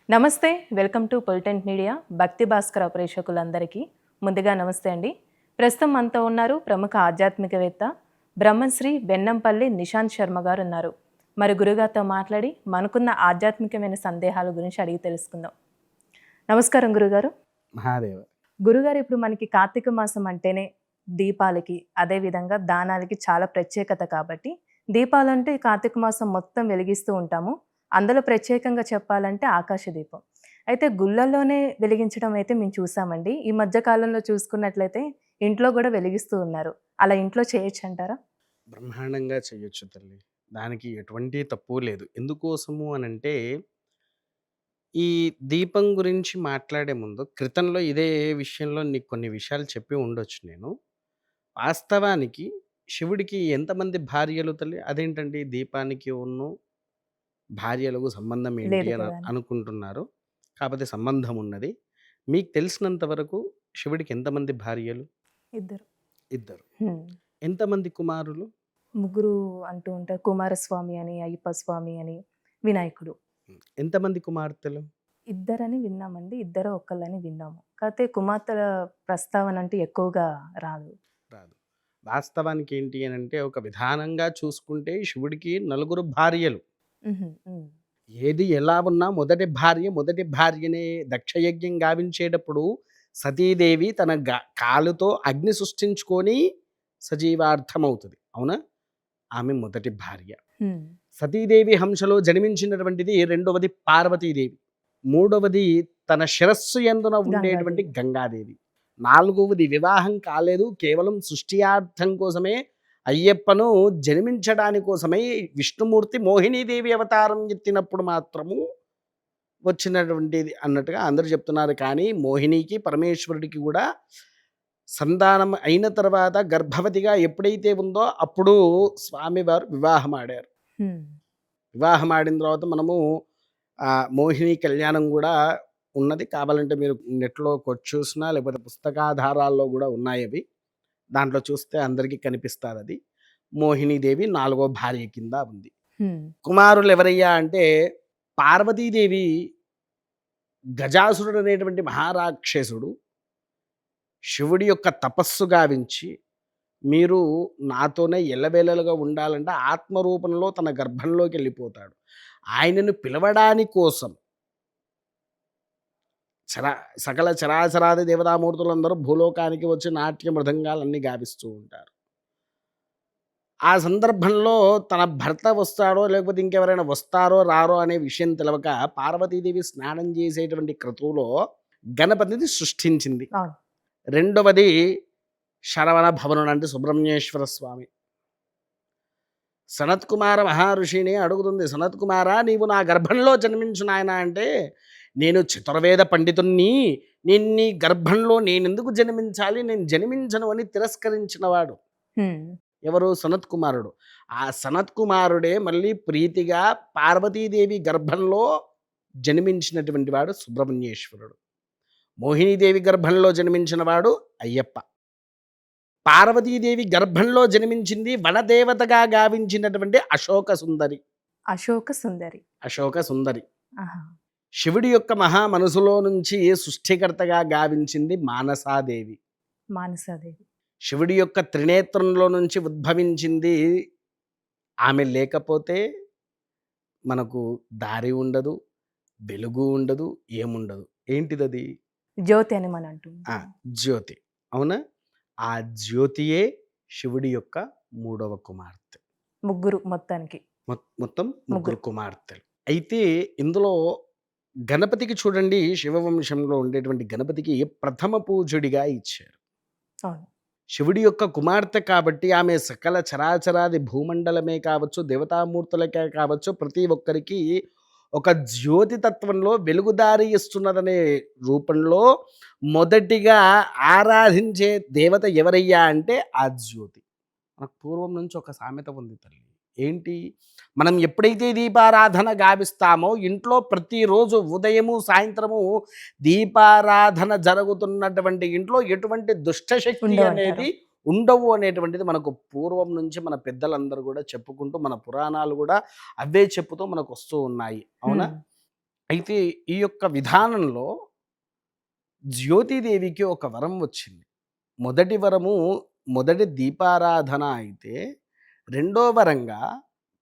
నమస్తే. Welcome to Politent media. Bhakti Bhaskar ప్రేక్షకులందరికీ ముందుగా నమస్తే అండి. ప్రస్తుతం మనతో ఉన్నారు ప్రముఖ ఆధ్యాత్మికవేత్త బ్రహ్మశ్రీ వెన్నంపల్లి నిశాంత్ శర్మ గారు ఉన్నారు. మరి గురుగారితో మాట్లాడి మనకున్న ఆధ్యాత్మికమైన సందేహాల గురించి అడిగి తెలుసుకుందాం. నమస్కారం గురుగారు. మహాదేవ. గురుగారు, ఇప్పుడు మనకి కార్తీక మాసం అంటేనే దీపాలకి, అదేవిధంగా దానాలకి చాలా ప్రత్యేకత కాబట్టి దీపాలంటే కార్తీక మాసం మొత్తం వెలిగిస్తూ ఉంటాము. అందులో ప్రత్యేకంగా చెప్పాలంటే ఆకాశ దీపం. అయితే గుళ్ళల్లోనే వెలిగించడం అయితే మేము చూసామండి. ఈ మధ్య కాలంలో చూసుకున్నట్లయితే ఇంట్లో కూడా వెలిగిస్తూ ఉన్నారు. అలా ఇంట్లో చేయొచ్చు అంటారా? బ్రహ్మాండంగా చేయొచ్చు తల్లి. దానికి ఎటువంటి తప్పు లేదు. ఎందుకోసము అనంటే, ఈ దీపం గురించి మాట్లాడే ముందు క్రితంలో ఇదే విషయంలో నీకు కొన్ని విషయాలు చెప్పి ఉండొచ్చు నేను. వాస్తవానికి శివుడికి ఎంతమంది భార్యలు తల్లి? అదేంటండి దీపానికి భార్యలకు సంబంధం ఏంటి లేదు అని కదా అని. అనుకుంటున్నారు. కాపోతే సంబంధం ఉన్నది. మీకు తెలిసినంత వరకు శివుడికి ఎంతమంది భార్యలు? ఇద్దరు. ఇద్దరు. హ్మ్. ఎంతమంది కుమారులు? ముగ్గురు అంటూ ఉంటారు. కుమారస్వామి అని, అయ్యప్ప స్వామి అని, వినాయకుడు. ఎంతమంది కుమార్తెలు? ఇద్దరని విన్నామండి. ఇద్దరు ఒక్కళ్ళని విన్నాము. కాకపోతే కుమార్తెల ప్రస్తావన అంటూ ఎక్కువగా రాదు. రాదు. వాస్తవానికి ఏంటి అనంటే, ఒక విధానంగా చూసుకుంటే శివుడికి నలుగురు భార్యలు. హుహు. హ్మ్. ఏది ఎలా ఉన్నా మొదటి భార్యనే దక్షయజ్ఞం గావించేటప్పుడు సతీదేవి తన కాలుతో అగ్ని సృష్టించుకొని సజీవార్థమవుతది. అవునా? ఆమె మొదటి భార్య. హ్మ్. సతీదేవి హంసలో జన్మించినటువంటిది రెండవది పార్వతీదేవి. మూడవది తన శిరస్సు యందున ఉండేటువంటి గంగాదేవి. గంగాదేవి. నాలుగవది వివాహం కాలేదు. కేవలం సృష్టియార్థం కోసమే అయ్యప్పను జన్మించడాని కోసమై విష్ణుమూర్తి మోహినీదేవి అవతారం ఎత్తినప్పుడు మాత్రము వచ్చినటువంటిది అన్నట్టుగా అందరూ చెప్తున్నారు. కానీ మోహినికి, పరమేశ్వరుడికి కూడా సంతానం అయిన తర్వాత గర్భవతిగా ఎప్పుడైతే ఉందో అప్పుడు స్వామివారు వివాహమాడారు. హ్మ్. వివాహమాడిన తర్వాత మనము మోహిని కళ్యాణం కూడా ఉన్నది. కావాలంటే మీరు నెట్‌లో కొట్టి చూసినా లేకపోతే పుస్తకాధారాల్లో గూడా ఉన్నాయవి. దాంట్లో చూస్తే అందరికీ కనిపిస్తాదది. మోహినీదేవి నాలుగో భార్య కింద ఉంది. హ్మ్. కుమారులెవరయ్యా అంటే పార్వతీదేవి గజాసురుడనేటువంటి మహారాక్షసుడు శివుడి యొక్క తపస్సు గావించి, మీరు నాతోనే ఎల్లవేళలుగా ఉండాలంటే ఆత్మరూపంలో తన గర్భంలోకెళ్ళిపోతాడు. ఆయనను పిలవడాని కోసం చరా సకల చరాచరాది దేవతామూర్తులందరూ భూలోకానికి వచ్చి నాట్య మృదంగాలన్నీ గావిస్తూ ఉంటారు. ఆ సందర్భంలో తన భర్త వస్తాడో, లేకపోతే ఇంకెవరైనా వస్తారో, రారో అనే విషయం తెలవక పార్వతీదేవి స్నానం చేసేటువంటి క్రతువులో గణపతిని సృష్టించింది. అవును. రెండవది శరవణ భవనుడు అంటే సుబ్రహ్మణ్యేశ్వర స్వామి. సనత్కుమార మహర్షిని అడుగుతుంది, సనత్కుమార నీవు నా గర్భంలో జన్మించు నాయన అంటే, నేను చతుర్వేద పండితుణ్ణి, నేను నీ గర్భంలో నేనెందుకు జన్మించాలి, నేను జన్మించను అని తిరస్కరించినవాడు హ్మ్. ఎవరు? సనత్కుమారుడు. ఆ సనత్కుమారుడే మళ్ళీ ప్రీతిగా పార్వతీదేవి గర్భంలో జన్మించినటువంటి వాడు సుబ్రహ్మణ్యేశ్వరుడు. మోహినీదేవి గర్భంలో జన్మించిన వాడు అయ్యప్ప. పార్వతీదేవి గర్భంలో జన్మించింది వనదేవతగా గావించినటువంటి అశోక సుందరి. అశోక సుందరి. అశోక సుందరి. ఆహా! శివుడి యొక్క మహా మనసులో నుంచి సృష్టికర్తగా గావించింది మానసాదేవి. మానసాదేవి. శివుడి యొక్క త్రినేత్రంలో నుంచి ఉద్భవించింది. ఆమె లేకపోతే మనకు దారి ఉండదు, వెలుగు ఉండదు, ఏముండదు. ఏంటిదది? జ్యోతి అని మనం అంటూ ఆ! ఉంటాం. జ్యోతి. అవునా? ఆ జ్యోతియే శివుడి యొక్క మూడవ కుమార్తె. ముగ్గురు మొత్తానికి. మొత్తం ముగ్గురు ముగ్గురు. కుమార్తెలు. అయితే ఇందులో గణపతికి చూడండి, శివవంశంలో ఉండేటువంటి గణపతికి ప్రథమ పూజుడిగా ఇచ్చారు. అవును. శివుడి యొక్క కుమార్తె కాబట్టి ఆమె సకల చరాచరాది భూమండలమే కావచ్చు, దేవతామూర్తులకే కావచ్చు, ప్రతి ఒక్కరికి ఒక జ్యోతి తత్వంలో వెలుగుదారి ఇస్తున్నదనే రూపంలో మొదటిగా ఆరాధించే దేవత ఎవరయ్యా అంటే ఆ జ్యోతి. మనకు పూర్వం నుంచి ఒక సామెత ఉంది తల్లి. ఏంటి? మనం ఎప్పుడైతే దీపారాధన గావిస్తామో ఇంట్లో ప్రతిరోజు ఉదయము, సాయంత్రము దీపారాధన జరుగుతున్నటువంటి ఇంట్లో ఎటువంటి దుష్టశక్తి ఉండవంటారా? అనేది ఉండవు అనేటువంటిది మనకు పూర్వం నుంచి మన పెద్దలందరూ కూడా చెప్పుకుంటూ, మన పురాణాలు కూడా అవే చెప్పుతూ మనకు వస్తూ ఉన్నాయి. అవునా? హ్మ్. అయితే ఈ యొక్క విధానంలో జ్యోతిదేవికి ఒక వరం వచ్చింది. మొదటి వరము మొదటి దీపారాధన అయితే, రెండో వరంగా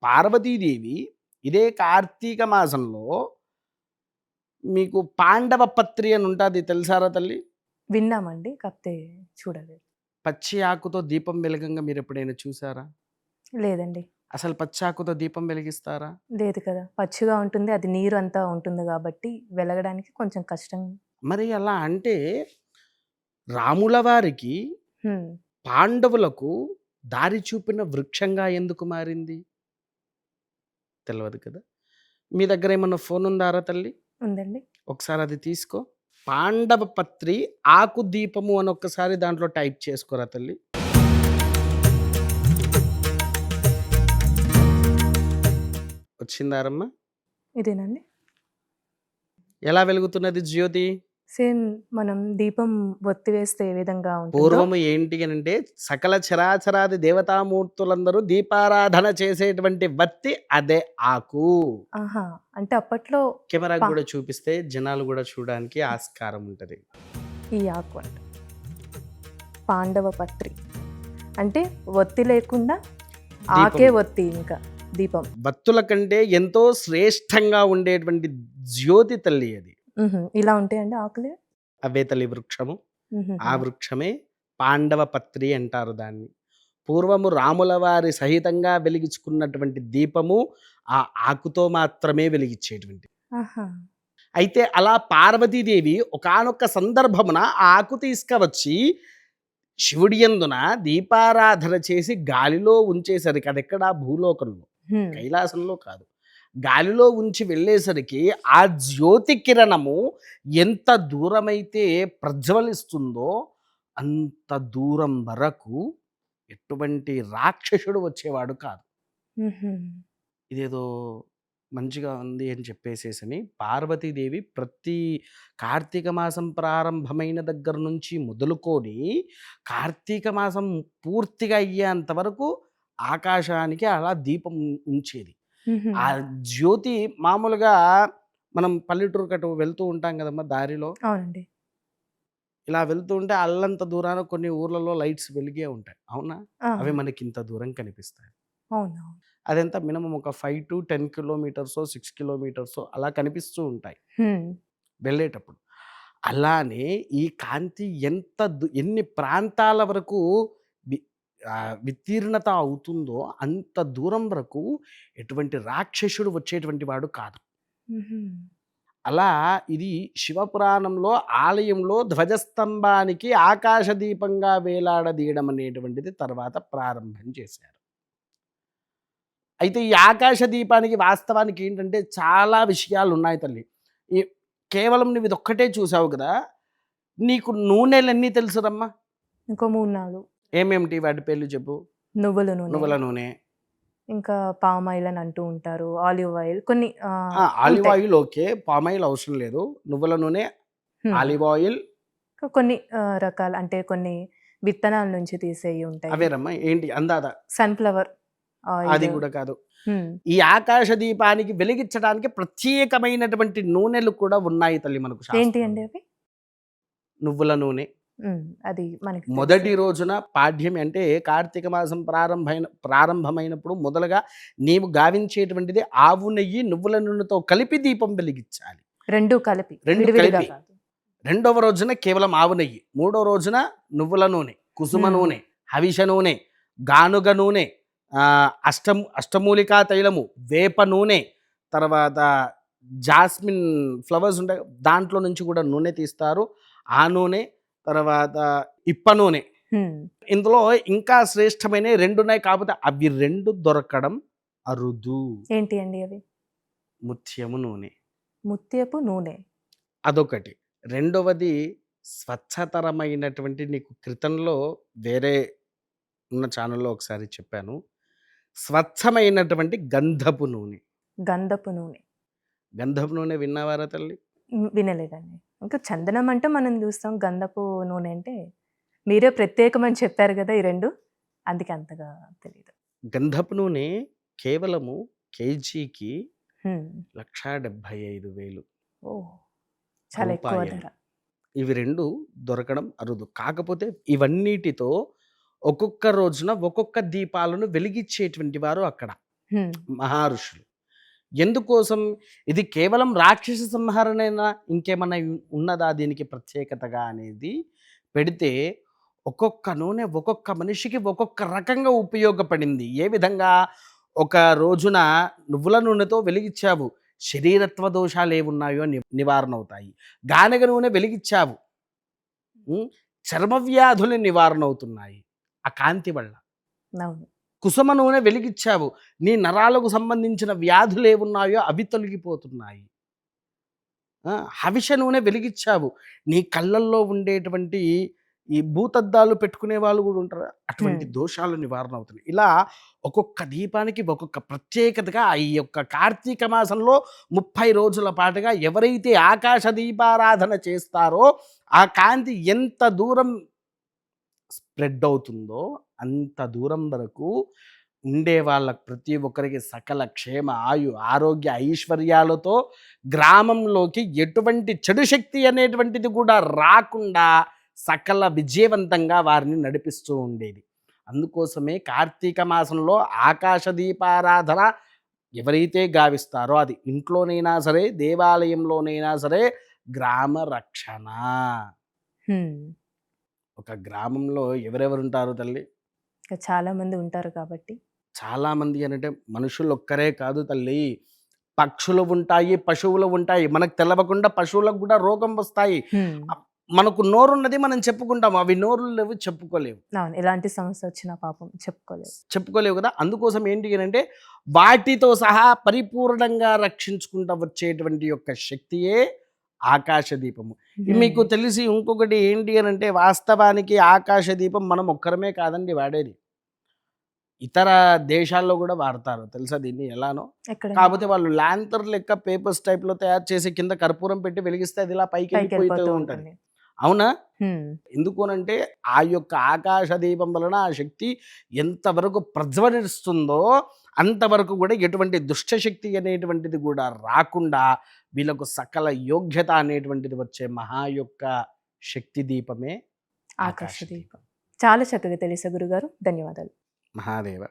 పార్వతీదేవి ఇదే కార్తీక మాసంలో మీకు పాండవ పత్రి అని ఉంటాది తెలుసారా తల్లి? విన్నామండి. కాకపోతే చూడలేదు. పచ్చి ఆకుతో దీపం వెలగంగా మీరెప్పుడైనా చూసారా? లేదండి. అసలు పచ్చి ఆకుతో దీపం వెలిగిస్తారా? లేదు కదా! పచ్చిగా ఉంటుంది. అది నీరు అంతా ఉంటుంది గాబట్టి వెలగడానికి కొంచెం కష్టం. మరి అలా అంటే రాముల వారికి హ్మ్. పాండవులకు దారి చూపిన వృక్షంగా ఎందుకు మారింది? తెలవదు కదా! మీ దగ్గర ఏమన్నా ఫోన్ ఉందారా తల్లి? ఉందండి. ఒకసారి అది తీసుకో. పాండవ పత్రి ఆకు దీపము అని ఒక్కసారి దాంట్లో టైప్ చేసుకోరా తల్లి. వచ్చిందారమ్మా? ఇదేనండి. ఎలా వెలుగుతున్నది జ్యోతి? సేమ్ మనం దీపం ఒత్తి వేస్తే ఏ విధంగా ఉంటుందో పూర్వము ఏంటి అనంటే సకల చరాచరాది దేవతామూర్తులందరూ దీపారాధన చేసేటువంటి వత్తి అదే ఆకు. ఆహా! అంటే అప్పట్లో కెమెరాకు పా కూడా చూపిస్తే జనాలు కూడా చూడడానికి ఆస్కారం ఉంటది. ఈ ఆకు అంట. పాండవ పత్రి. అంటే ఒత్తి లేకుండా ఆకే దీపం ఒత్తి ఇంకా దీపం. వత్తుల కంటే ఎంతో శ్రేష్టంగా ఉండేటువంటి జ్యోతి తల్లి అది. హుహు. ఇలా ఉంటాయండి ఆకులు? అవే తల్లి వృక్షము. ఆ హుహుహు. వృక్షమే పాండవ పత్రి అంటారు దాన్ని. పూర్వము రాముల వారి సహితంగా వెలిగించుకున్నటువంటి దీపము ఆ ఆకుతో మాత్రమే వెలిగించేటువంటిది. ఆహా! అయితే అలా పార్వతీదేవి ఒకానొక సందర్భమున ఆ ఆకు తీసుకవచ్చి శివుడి యందున దీపారాధన చేసి గాలిలో ఉంచేసరికి అదెక్కడ భూలోకంలో, హ్మ్. కైలాసంలో కాదు. గాలిలో ఉంచి వెళ్ళేసరికి ఆ జ్యోతి కిరణము ఎంత దూరమైతే ప్రజ్వలిస్తుందో అంత దూరం వరకు ఎటువంటి రాక్షసుడు వచ్చేవాడు కాదు. హుహు. ఇదేదో మంచిగా ఉంది అని చెప్పేసేసని పార్వతీదేవి ప్రతి కార్తీక మాసం ప్రారంభమైన దగ్గర నుంచి మొదలుకొని కార్తీక మాసం పూర్తిగా అయ్యేంత వరకు ఆకాశానికి అలా దీపం ఉంచేది. హుహు. ఆ జ్యోతి మామూలుగా మనం పల్లెటూరు కటు వెళ్తూ ఉంటాం కదమ్మా దారిలో. అవునండి. ఇలా వెళ్తూ ఉంటే అల్లంత దూరాన కొన్ని ఊర్లలో లైట్స్ వెలిగే ఉంటాయి. అవునా? ఆ! అవి మనకింత దూరం కనిపిస్తాయి. అవునవును. అదెంత మినిమమ్ ఒక 5-10 కిలోమీటర్సో, 6 కిలోమీటర్సో అలా కనిపిస్తూ ఉంటాయి హ్మ్. వెళ్ళేటప్పుడు. అలానే ఈ కాంతి ఎంత ఎన్ని ప్రాంతాల వరకు వి వితీర్ణత అవుతుందో అంత దూరం వరకు ఎటువంటి రాక్షసుడు వచ్చేటువంటి వాడు కాదు. హుహు. అలా ఇది శివపురాణంలో ఆలయంలో ధ్వజస్తంభానికి ఆకాశ దీపంగా వేలాడదీయడం అనేటువంటిది తర్వాత ప్రారంభం చేశారు. అయితే ఈ ఆకాశ దీపానికి వాస్తవానికి ఏంటంటే చాలా విషయాలున్నాయి తల్లి. ఈ కేవలం నువ్వు ఇదొక్కటే చూసావు కదా! నీకు నూనెలెన్ని తెలుసురమ్మా? ఇంకో 3, 4 ఏమేమిటి వాటి పేర్లు చెప్పు? నువ్వుల నూనె, నువ్వుల నూనె. ఇంకా పామ్ ఆయిల్ అని అంటూ ఉంటారు. ఆలివ్ ఆయిల్ కొన్ని ఆలివ్ ఉంటాయి. Oil okay. పామ్ ఆయిల్ అవసరం లేదు. నువ్వుల నూనె, హ్మ్. ఆలివ్ ఆయిల్ ఇంకా కొన్ని రకాల అంటే కొన్ని విత్తనాల నుంచి తీసేయి ఉంటాయి. అవేరమ్మా. ఏంటి అందాద? సన్‌ఫ్లవర్ అది ఆయిల్. కూడా కాదు. హ్మ్. ఈ ఆకాశ దీపానికి వెలిగించడానికి ప్రత్యేకమైనటువంటి నూనెలు కూడా ఉన్నాయి తల్లి మనకు ఏంటి అండి శాస్త్రంలో. అవి? నువ్వుల నూనె. హ్మ్. అది మనకి తెలుసు. మొదటి రోజున పాడ్యమి అంటే కార్తీక మాసం ప్రారంభమైనప్పుడు మొదలుగా నీవు గావించేటువంటిది ఆవు నెయ్యి, నువ్వుల నూనెతో కలిపి దీపం వెలిగించాలి. 2 కలిపి 2 విడివిడిగా కలిపి. కాదు. రెండవ రోజున కేవలం ఆవు నెయ్యి. మూడో రోజున నువ్వుల నూనె, కుసుమ హ్మ్. నూనె, హవిష నూనె, గానుగ నూనె, అష్టమూలికా తైలము, వేప నూనె, తర్వాత జాస్మిన్ ఫ్లవర్స్ ఉంటాయి. దాంట్లో నుంచి కూడా నూనె తీస్తారు. ఆ నూనె, తర్వాత ఇప్ప నూనె. హ్మ్. ఇందులో ఇంకా శ్రేష్టమైనవి 2 ఉన్నాయి. కాకపోతే అవి 2 దొరకడం అరుదు. ఏంటి అండి అవి? ముత్యము నూనె ముత్యపు నూనె. అదొకటి. రెండవది స్వచ్ఛతరమైనటువంటి నీకు క్రితంలో వేరే ఉన్న ఛానెల్‌లో ఒకసారి చెప్పాను. స్వచ్ఛమైనటువంటి గంధపు నూనె. గంధపు నూనె. గంధపు నూనె విన్నావారా తల్లి? వినలేదండి. ఇంకా చందనం అంటే మనం చూస్తాం. గంధపు నూనె అంటే మీరే ప్రత్యేకమని చెప్పారు గదా! ఈ 2 అందుకే అంతగా తెలీదు. గంధపు నూనె కేవలము కేజీకి హ్మ్. 1,75,000. ఓహ్! చాలా ఎక్కువ రూపాయలు. ధర. ఇవి 2 దొరకడం అరుదు. కాకపోతే ఇవన్నిటితో ఒక్కొక్క రోజున ఒక్కొక్క దీపాలను వెలిగిచ్చేటువంటి వారు అక్కడ హ్మ్. మహర్షులు. ఎందుకోసం? ఇది కేవలం రాక్షస సంహారణేనా? ఇంకేమన్నా ఉన్నదా దీనికి ప్రత్యేకతగా అనేది పెడితే, ఒక్కొక్క నూనె ఒక్కొక్క మనిషికి ఒక్కొక్క రకంగా ఉపయోగపడింది. ఏ విధంగా? ఒక రోజున నువ్వుల నూనెతో వెలిగిచ్చావు. శరీరత్వ దోషాలేవున్నాయో నివారణవుతాయి. గానగ నూనె వెలిగిచ్చావు. హ్మ్. చర్మ వ్యాధులు నివారణవుతున్నాయి ఆ కాంతి వల్ల. అవును. కుసుమ నూనె వెలిగిచ్చావు. నీ నరాలకు సంబంధించిన వ్యాధులేవున్నాయో అవి తొలగిపోతున్నాయి. హవిష నూనె వెలిగిచ్చావు. నీ కళ్ళల్లో ఉండేటువంటి ఈ భూతద్దాలు పెట్టుకునే వాళ్ళు గూడా ఉంటారు. హ్మ్. అటువంటి దోషాలు నివారణ అవుతున్నాయి. ఇలా ఒక్కొక్క దీపానికి ఒక్కొక్క ప్రత్యేకతగా ఈ యొక్క కార్తీక మాసంలో 30 రోజుల పాటుగా ఎవరైతే ఆకాశ దీపారాధన చేస్తారో, ఆ కాంతి ఎంత దూరం స్ప్రెడ్ అవుతుందో అంత దూరం వరకు ఉండే వాళ్ళకి ప్రతి ఒక్కరికి సకల క్షేమ ఆయు ఆరోగ్య ఐశ్వర్యాలతో గ్రామంలోకి ఎటువంటి చెడు శక్తి అనేటువంటిది కూడా రాకుండా సకల విజయవంతంగా వారిని నడిపిస్తూ ఉండేది. అందుకోసమే కార్తీక మాసంలో ఆకాశ దీపారాధన ఎవరైతే గావిస్తారో అది ఇంట్లోనైనా సరే, దేవాలయంలోనైనా సరే గ్రామ రక్షణ. హ్మ్. ఒక గ్రామంలో ఎవరెవరుంటారు తల్లి? ఇంకా చాలా మంది ఉంటారు కాబట్టి. చాలామంది అనంటే మనుషులొక్కరే కాదు తల్లి. పక్షులు ఉంటాయి, పశువులు ఉంటాయి. మనకు తెలవకుండా పశువులకు గూడా రోగం వస్తాయి. హ్మ్. మనకు నోరున్నది మనం చెప్పుకుంటాం. అవి నోరులు లేవు చెప్పుకోలేవు. అవును. ఎలాంటి సమస్య వచ్చినా పాపం చెప్పుకోలేవు. చెప్పుకోలేవు గదా! అందుకోసం ఏంటి అనంటే వాటితో సహా పరిపూర్ణంగా రక్షించుకుంటా వచ్చేటువంటి యొక్క శక్తియే ఆకాశ దీపము. హ్మ్. మీకు తెలిసి ఇంకొకటి ఏంటి అనంటే వాస్తవానికి ఆకాశ దీపం మనం ఒక్కరమే కాదండి వాడేది. ఇతర దేశాల్లో గూడా వాడతారు. తెలుసా దీన్ని ఎలానో? ఎక్కడండి? కాపోతే వాళ్ళు లాంతర్ లెక్క పేపర్స్ టైప్‌లో తయారు చేసి కింద కర్పూరం పెట్టి వెలిగిస్తే అది ఇలా పైకెళ్ళిపోతూ పైకెళ్ళిపోతూ ఉంటది. ఉంటుంది. అవునా? హ్మ్. ఎందుకు అనంటే ఆ యొక్క ఆకాశ దీపం వలన ఆ శక్తి ఎంతవరకు ప్రజ్వలిస్తుందో అంతవరకు గూడా ఎటువంటి దుష్టశక్తి అనేటువంటిది గూడా రాకుండా వీళ్ళకు సకల యోగ్యత అనేటువంటిది వచ్చే మహా యొక్క శక్తి దీపమే ఆకాశ ఆకాశ దీపం. దీపం. చాలా చక్కగా తెలిసాయి గురుగారు. ధన్యవాదాలు. మహాదేవ.